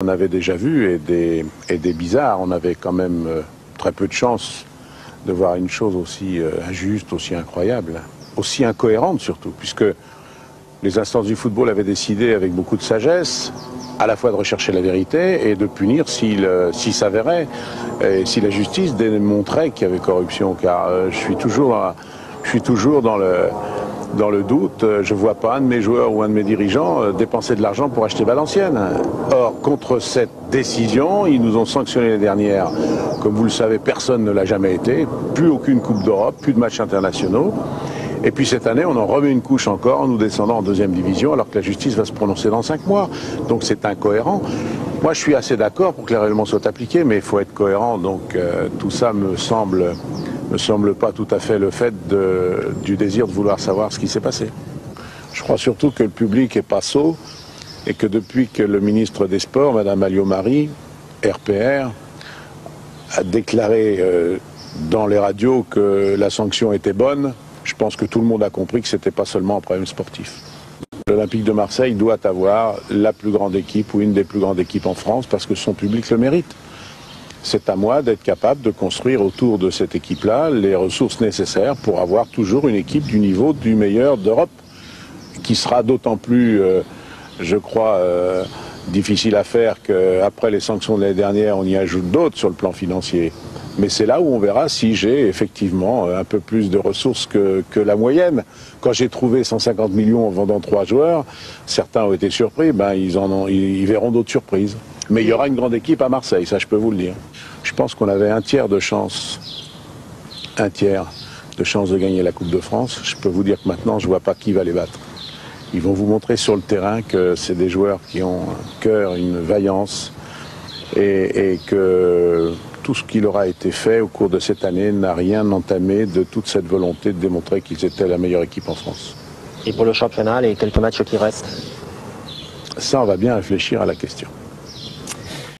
On avait déjà vu et des bizarres. On avait quand même très peu de chance de voir une chose aussi injuste, aussi incroyable, aussi incohérente surtout, puisque les instances du football avaient décidé avec beaucoup de sagesse à la fois de rechercher la vérité et de punir s'il s'avérait, et si la justice démontrait qu'il y avait corruption, car je suis toujours dans le doute. Je ne vois pas un de mes joueurs ou un de mes dirigeants dépenser de l'argent pour acheter Valenciennes. Or, contre cette décision, ils nous ont sanctionné les dernières. Comme vous le savez, personne ne l'a jamais été. Plus aucune Coupe d'Europe, plus de matchs internationaux. Et puis cette année, on en remet une couche encore en nous descendant en deuxième division, alors que la justice va se prononcer dans 5 mois. Donc c'est incohérent. Moi, je suis assez d'accord pour que les règlements soient appliqués, mais il faut être cohérent. Donc tout ça me semble pas tout à fait le fait du désir de vouloir savoir ce qui s'est passé. Je crois surtout que le public est pas sot et que depuis que le ministre des Sports, Mme Alliot-Marie, RPR, a déclaré dans les radios que la sanction était bonne, je pense que tout le monde a compris que ce n'était pas seulement un problème sportif. L'Olympique de Marseille doit avoir la plus grande équipe ou une des plus grandes équipes en France parce que son public le mérite. C'est à moi d'être capable de construire autour de cette équipe-là les ressources nécessaires pour avoir toujours une équipe du niveau du meilleur d'Europe, qui sera d'autant plus, je crois, difficile à faire qu'après les sanctions de l'année dernière, on y ajoute d'autres sur le plan financier. Mais c'est là où on verra si j'ai effectivement un peu plus de ressources que la moyenne. Quand j'ai trouvé 150 millions en vendant 3 joueurs, certains ont été surpris, ils verront d'autres surprises. Mais il y aura une grande équipe à Marseille, ça je peux vous le dire. Je pense qu'on avait un tiers de chance de gagner la Coupe de France. Je peux vous dire que maintenant, je ne vois pas qui va les battre. Ils vont vous montrer sur le terrain que c'est des joueurs qui ont un cœur, une vaillance, et que tout ce qui leur a été fait au cours de cette année n'a rien entamé de toute cette volonté de démontrer qu'ils étaient la meilleure équipe en France. Et pour le championnat, les quelques matchs qui restent? Ça, on va bien réfléchir à la question.